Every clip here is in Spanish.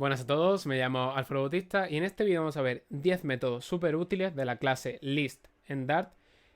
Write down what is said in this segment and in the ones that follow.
Buenas a todos, me llamo Alfredo Bautista y en este vídeo vamos a ver 10 métodos súper útiles de la clase List en Dart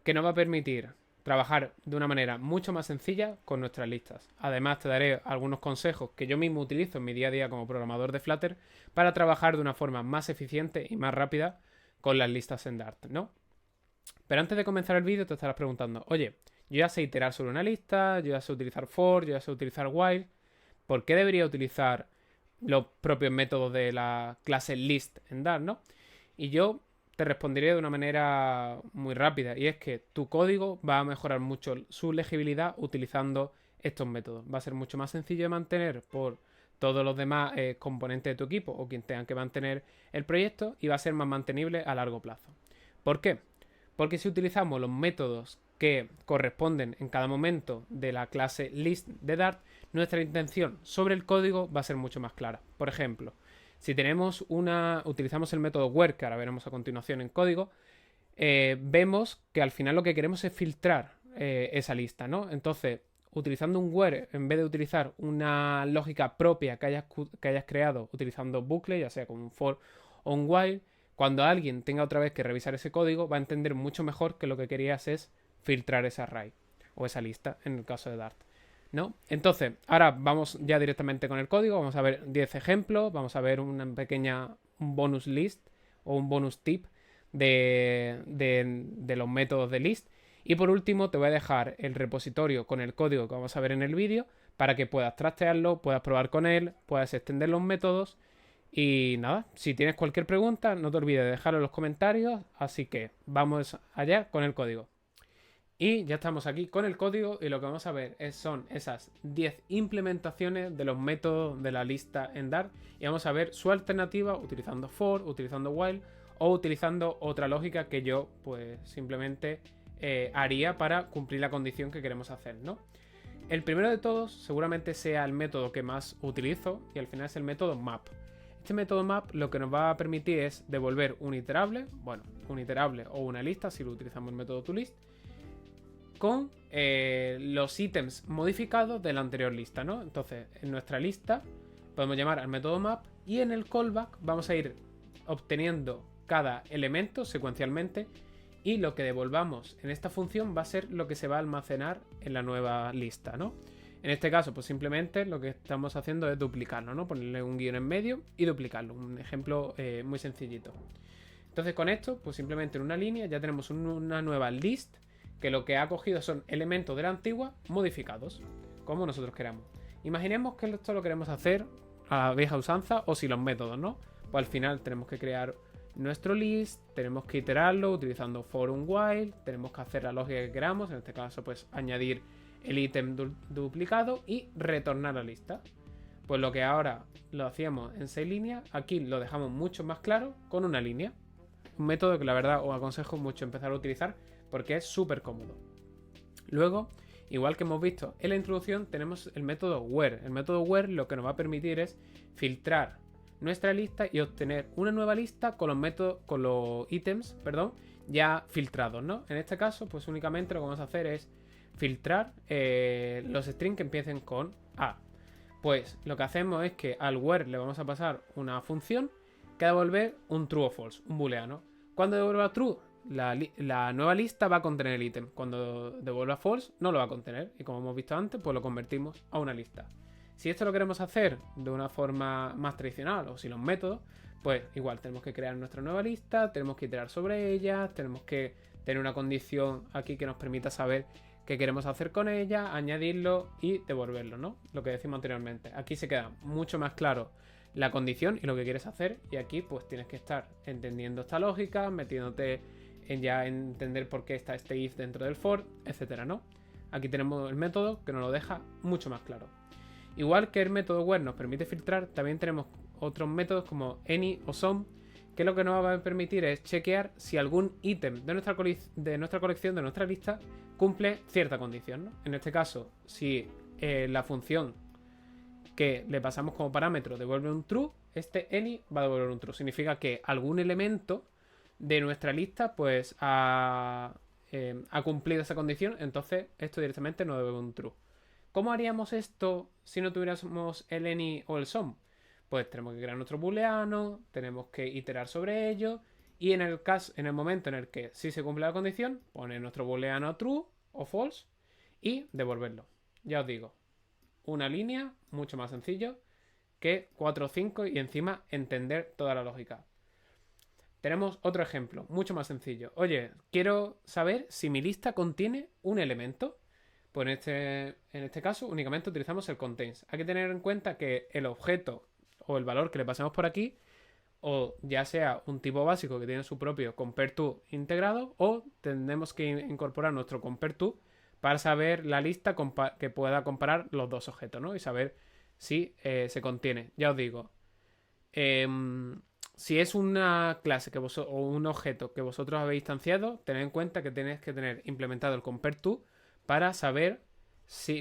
que nos va a permitir trabajar de una manera mucho más sencilla con nuestras listas. Además te daré algunos consejos que yo mismo utilizo en mi día a día como programador de Flutter para trabajar de una forma más eficiente y más rápida con las listas en Dart, ¿no? Pero antes de comenzar el vídeo te estarás preguntando, oye, yo ya sé iterar sobre una lista, yo ya sé utilizar for, yo ya sé utilizar while, ¿por qué debería utilizar los propios métodos de la clase list en Dart, ¿no? Y yo te responderé de una manera muy rápida, y es que tu código va a mejorar mucho su legibilidad utilizando estos métodos. Va a ser mucho más sencillo de mantener por todos los demás componentes de tu equipo o quien tengan que mantener el proyecto, y va a ser más mantenible a largo plazo. ¿Por qué? Porque si utilizamos los métodos que corresponden en cada momento de la clase list de Dart, nuestra intención sobre el código va a ser mucho más clara. Por ejemplo, si utilizamos el método where, que ahora veremos a continuación en código, vemos que al final lo que queremos es filtrar esa lista, ¿no? Entonces, utilizando un where, en vez de utilizar una lógica propia que hayas creado utilizando bucle, ya sea con un for o un while, cuando alguien tenga otra vez que revisar ese código, va a entender mucho mejor que lo que querías es filtrar ese array o esa lista en el caso de Dart, ¿no? Entonces, ahora vamos ya directamente con el código. Vamos a ver 10 ejemplos, vamos a ver un bonus list o un bonus tip de los métodos de list. Y por último, te voy a dejar el repositorio con el código que vamos a ver en el vídeo para que puedas trastearlo, puedas probar con él, puedas extender los métodos. Y nada, si tienes cualquier pregunta, no te olvides de dejarlo en los comentarios. Así que vamos allá con el código. Y ya estamos aquí con el código, y lo que vamos a ver son esas 10 implementaciones de los métodos de la lista en Dart, y vamos a ver su alternativa utilizando for, utilizando while o utilizando otra lógica que yo pues simplemente haría para cumplir la condición que queremos hacer, ¿no? El primero de todos seguramente sea el método que más utilizo, y al final es el método map. Este método map lo que nos va a permitir es devolver un iterable o una lista si lo utilizamos el método toList, con los ítems modificados de la anterior lista, ¿no? Entonces, en nuestra lista podemos llamar al método map, y en el callback vamos a ir obteniendo cada elemento secuencialmente, y lo que devolvamos en esta función va a ser lo que se va a almacenar en la nueva lista, ¿no? En este caso, pues simplemente lo que estamos haciendo es duplicarlo, ¿no? Ponerle un guión en medio y duplicarlo. Un ejemplo muy sencillito. Entonces, con esto, pues simplemente en una línea ya tenemos una nueva list que lo que ha cogido son elementos de la antigua modificados, como nosotros queramos. Imaginemos que esto lo queremos hacer a la vieja usanza o sin los métodos, ¿no? Pues al final tenemos que crear nuestro list, tenemos que iterarlo utilizando for un while, tenemos que hacer la lógica que queramos, en este caso pues añadir el ítem duplicado y retornar a la lista. Pues lo que ahora lo hacíamos en 6 líneas, aquí lo dejamos mucho más claro con una línea. Un método que la verdad os aconsejo mucho empezar a utilizar porque es súper cómodo. Luego, igual que hemos visto en la introducción, tenemos el método where. El método where lo que nos va a permitir es filtrar nuestra lista y obtener una nueva lista con los ítems, ya filtrados, ¿no? En este caso, pues únicamente lo que vamos a hacer es filtrar los strings que empiecen con A. Pues lo que hacemos es que al where le vamos a pasar una función que va a devolver un true o false, un booleano. Cuando devuelva true, la nueva lista va a contener el ítem. Cuando devuelva false, no lo va a contener. Y como hemos visto antes, pues lo convertimos a una lista. Si esto lo queremos hacer de una forma más tradicional o sin los métodos, pues igual tenemos que crear nuestra nueva lista, tenemos que iterar sobre ella, tenemos que tener una condición aquí que nos permita saber qué queremos hacer con ella, añadirlo y devolverlo, ¿no? Lo que decimos anteriormente. Aquí se queda mucho más claro la condición y lo que quieres hacer, y aquí pues tienes que estar entendiendo esta lógica, metiéndote en ya entender por qué está este if dentro del for, etcétera, ¿no? Aquí tenemos el método que nos lo deja mucho más claro. Igual que el método where nos permite filtrar, también tenemos otros métodos como any o some, que lo que nos va a permitir es chequear si algún ítem de nuestra colección, de nuestra lista, cumple cierta condición, ¿no? En este caso, si la función que le pasamos como parámetro devuelve un true, este any va a devolver un true. Significa que algún elemento de nuestra lista pues ha cumplido esa condición, entonces esto directamente nos devuelve un true. ¿Cómo haríamos esto si no tuviéramos el any o el some? pues tenemos que crear nuestro booleano, tenemos que iterar sobre ello y en el momento en el que sí se cumple la condición, poner nuestro booleano true o false y devolverlo. Ya os digo, una línea mucho más sencillo que 4 o 5 y encima entender toda la lógica. Tenemos otro ejemplo, mucho más sencillo. Oye, quiero saber si mi lista contiene un elemento. Pues en este caso únicamente utilizamos el contains. Hay que tener en cuenta que el objeto o el valor que le pasemos por aquí, o ya sea un tipo básico que tiene su propio compareTo integrado, o tendremos que incorporar nuestro compareTo para saber la lista que pueda comparar los dos objetos, ¿no? Y saber si se contiene. Ya os digo, si es una clase o un objeto que vosotros habéis instanciado, tened en cuenta que tenéis que tener implementado el compareTo para saber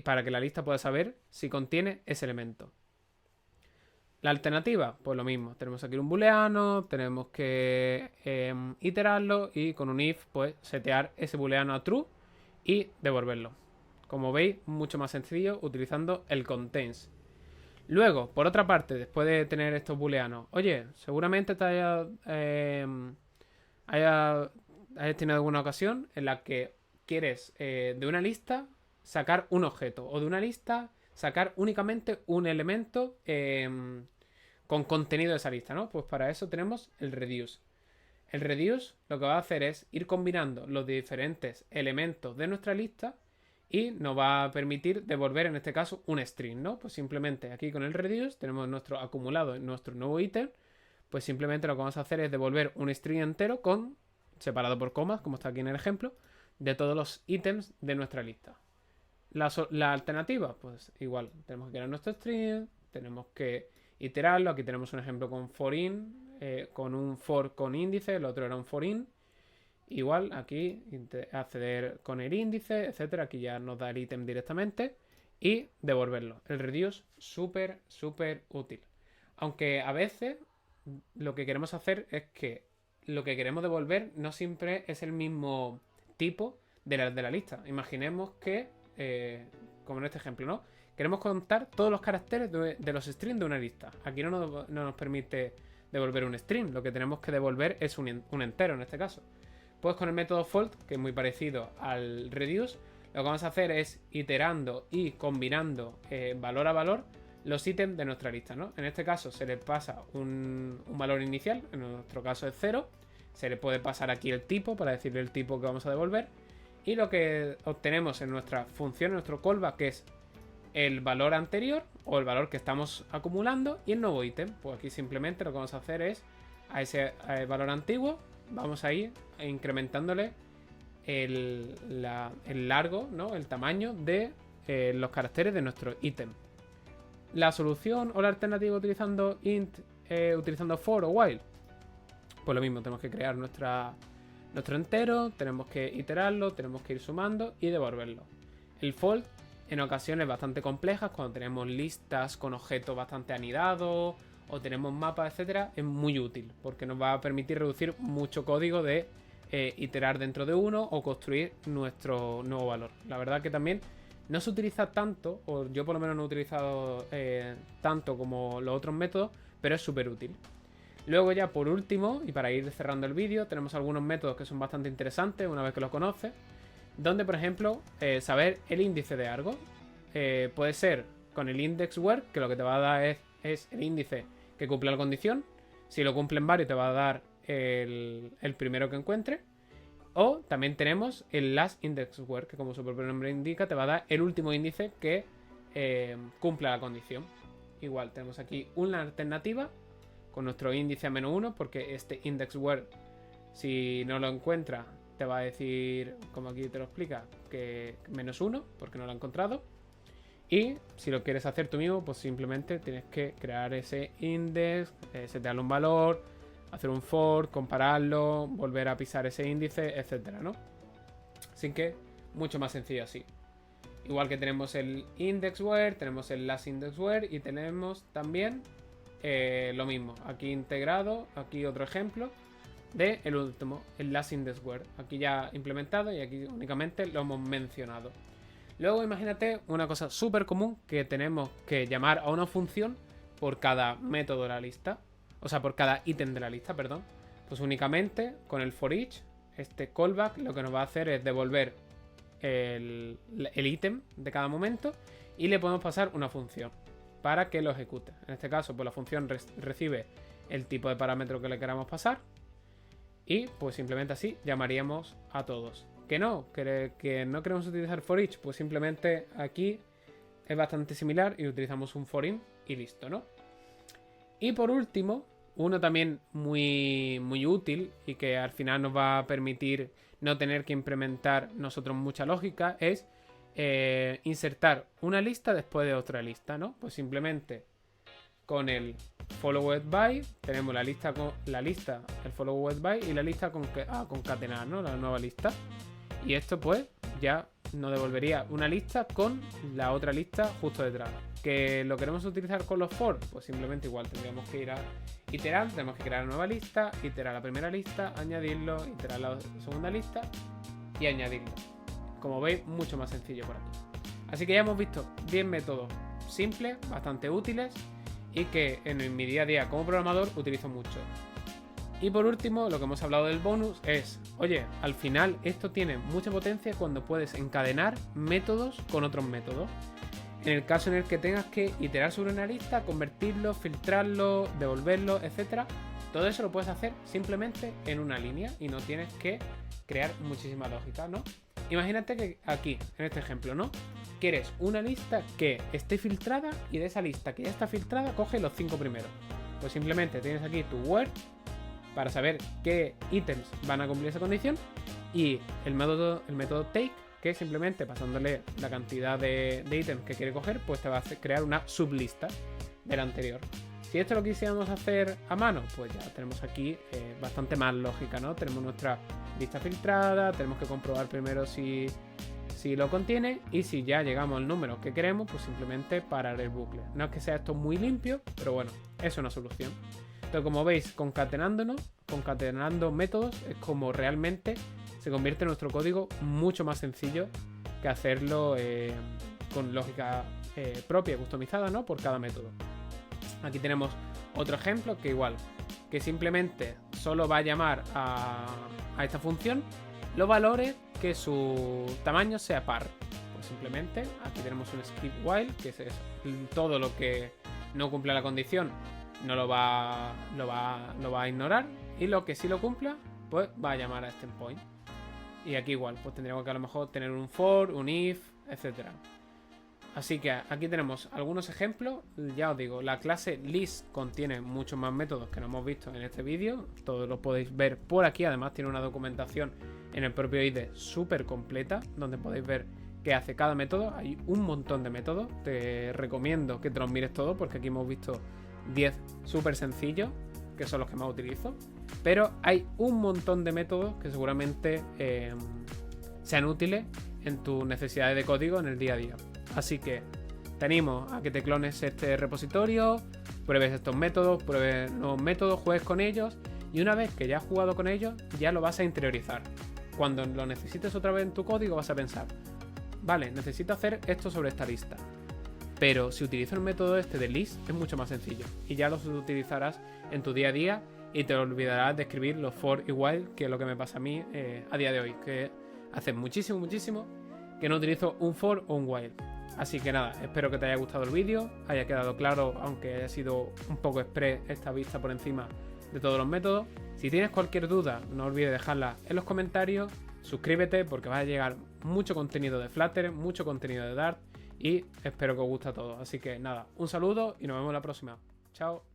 para que la lista pueda saber si contiene ese elemento. La alternativa, pues lo mismo. Tenemos aquí un booleano, tenemos que iterarlo y con un if, pues setear ese booleano a true y devolverlo. Como veis, mucho más sencillo utilizando el contains. Luego, por otra parte, después de tener estos booleanos, oye, seguramente te hayas tenido alguna ocasión en la que quieres de una lista sacar un objeto o de una lista sacar únicamente un elemento con contenido de esa lista, ¿no? Pues para eso tenemos el reduce. El reduce lo que va a hacer es ir combinando los diferentes elementos de nuestra lista y nos va a permitir devolver en este caso un string, ¿no? Pues simplemente aquí con el reduce tenemos nuestro acumulado en nuestro nuevo ítem, pues simplemente lo que vamos a hacer es devolver un string entero separado por comas, como está aquí en el ejemplo, de todos los ítems de nuestra lista. La alternativa, pues igual, tenemos que crear nuestro string, tenemos que iterarlo, aquí tenemos un ejemplo con forIn, con un for con índice, el otro era un forIn. Igual aquí acceder con el índice, etcétera. Aquí ya nos da el ítem directamente y devolverlo. El reduce súper útil. Aunque a veces lo que queremos hacer es que lo que queremos devolver no siempre es el mismo tipo de la lista. Imaginemos que, como en este ejemplo, ¿no? Queremos contar todos los caracteres de los strings de una lista. Aquí no nos permite devolver un string. Lo que tenemos que devolver es un entero en este caso. Pues con el método fold, que es muy parecido al reduce, lo que vamos a hacer es iterando y combinando valor a valor los ítems de nuestra lista, ¿no? En este caso se le pasa un valor inicial, en nuestro caso es 0. Se le puede pasar aquí el tipo para decirle el tipo que vamos a devolver. Y lo que obtenemos en nuestra función, en nuestro callback, que es el valor anterior o el valor que estamos acumulando y el nuevo ítem. Pues aquí simplemente lo que vamos a hacer es a ese valor antiguo vamos a ir incrementándole el largo, ¿no? El tamaño de los caracteres de nuestro ítem. La solución o la alternativa utilizando int, utilizando for o while, pues lo mismo, tenemos que crear nuestro entero, tenemos que iterarlo, tenemos que ir sumando y devolverlo. El fold en ocasiones bastante complejas, cuando tenemos listas con objetos bastante anidados o tenemos mapas, etcétera, es muy útil porque nos va a permitir reducir mucho código de iterar dentro de uno o construir nuestro nuevo valor. La verdad que también no se utiliza tanto, o yo por lo menos no he utilizado tanto como los otros métodos, pero es súper útil. Luego ya por último, y para ir cerrando el vídeo, tenemos algunos métodos que son bastante interesantes una vez que los conoces, donde por ejemplo saber el índice de algo puede ser con el index_where, que lo que te va a dar es el índice que cumple la condición. Si lo cumplen varios te va a dar el primero que encuentre. O también tenemos el last index_where, que como su propio nombre indica te va a dar el último índice que cumpla la condición. Igual tenemos aquí una alternativa con nuestro índice a -1, porque este index_where, si no lo encuentra, te va a decir, como aquí te lo explica, que -1 porque no lo ha encontrado. Y si lo quieres hacer tú mismo, pues simplemente tienes que crear ese index, setearle un valor, hacer un for, compararlo, volver a pisar ese índice, etcétera, ¿no? Así que mucho más sencillo así. Igual que tenemos el index_where, tenemos el last index_where y tenemos también lo mismo. Aquí integrado, aquí otro ejemplo de el último, el last index_where. Aquí ya implementado y aquí únicamente lo hemos mencionado. Luego imagínate una cosa súper común, que tenemos que llamar a una función por cada método de la lista. O sea, por cada ítem de la lista, perdón. Pues únicamente con el for each, este callback lo que nos va a hacer es devolver el ítem de cada momento y le podemos pasar una función para que lo ejecute. En este caso, pues la función recibe el tipo de parámetro que le queramos pasar y pues simplemente así llamaríamos a todos. Que no queremos utilizar for each, pues simplemente aquí es bastante similar y utilizamos un for in y listo, ¿no? Y por último, uno también muy útil y que al final nos va a permitir no tener que implementar nosotros mucha lógica es insertar una lista después de otra lista, ¿no? Pues simplemente con el followed by tenemos la lista, el followed by y la lista a concatenar, ¿no? La nueva lista. Y esto pues ya nos devolvería una lista con la otra lista justo detrás. ¿Que lo queremos utilizar con los for? Pues simplemente igual tendríamos que ir a iterar, tenemos que crear una nueva lista, iterar la primera lista, añadirlo, iterar la segunda lista y añadirlo. Como veis, mucho más sencillo por aquí. Así que ya hemos visto 10 métodos simples, bastante útiles y que en mi día a día como programador utilizo mucho. Y por último, lo que hemos hablado del bonus es, oye, al final esto tiene mucha potencia cuando puedes encadenar métodos con otros métodos. En el caso en el que tengas que iterar sobre una lista, convertirlo, filtrarlo, devolverlo, etc. Todo eso lo puedes hacer simplemente en una línea y no tienes que crear muchísima lógica, ¿no? Imagínate que aquí, en este ejemplo, ¿no? Quieres una lista que esté filtrada y de esa lista que ya está filtrada, coge los 5 primeros. Pues simplemente tienes aquí tu where para saber qué ítems van a cumplir esa condición y el método take, que simplemente pasándole la cantidad de ítems que quiere coger, pues te va a crear una sublista de la anterior. Si esto lo quisiéramos hacer a mano, pues ya tenemos aquí bastante más lógica, ¿no? Tenemos nuestra lista filtrada, tenemos que comprobar primero si lo contiene y si ya llegamos al número que queremos, pues simplemente parar el bucle. No es que sea esto muy limpio, pero bueno, es una solución. Entonces, como veis, concatenando métodos es como realmente se convierte nuestro código mucho más sencillo que hacerlo con lógica propia, customizada, ¿no? Por cada método. Aquí tenemos otro ejemplo que igual, que simplemente solo va a llamar a esta función los valores que su tamaño sea par. Pues simplemente aquí tenemos un skip while, que es eso. Todo lo que no cumple la condición no lo va a ignorar, y lo que sí lo cumpla pues va a llamar a este endpoint. Y aquí igual pues tendríamos que a lo mejor tener un for, un if, etcétera. Así que aquí tenemos algunos ejemplos. Ya os digo, la clase list contiene muchos más métodos que no hemos visto en este vídeo. Todos lo podéis ver por aquí. Además tiene una documentación en el propio IDE súper completa, donde podéis ver qué hace cada método. Hay un montón de métodos. Te recomiendo que te los mires todos, porque aquí hemos visto 10 súper sencillos, que son los que más utilizo. Pero hay un montón de métodos que seguramente sean útiles en tus necesidades de código en el día a día. Así que te animo a que te clones este repositorio, pruebes estos métodos, pruebes nuevos métodos, juegues con ellos, y una vez que ya has jugado con ellos, ya lo vas a interiorizar. Cuando lo necesites otra vez en tu código vas a pensar, vale, necesito hacer esto sobre esta lista, pero si utilizo el método este de list es mucho más sencillo, y ya los utilizarás en tu día a día y te olvidarás de escribir los for y while, que es lo que me pasa a mí a día de hoy, que hace muchísimo que no utilizo un for o un while. Así que nada, espero que te haya gustado el vídeo, haya quedado claro, aunque haya sido un poco express esta vista por encima de todos los métodos. Si tienes cualquier duda, no olvides dejarla en los comentarios, suscríbete porque vas a llegar mucho contenido de Flutter, mucho contenido de Dart, y espero que os guste a todos. Así que nada, un saludo y nos vemos la próxima. Chao.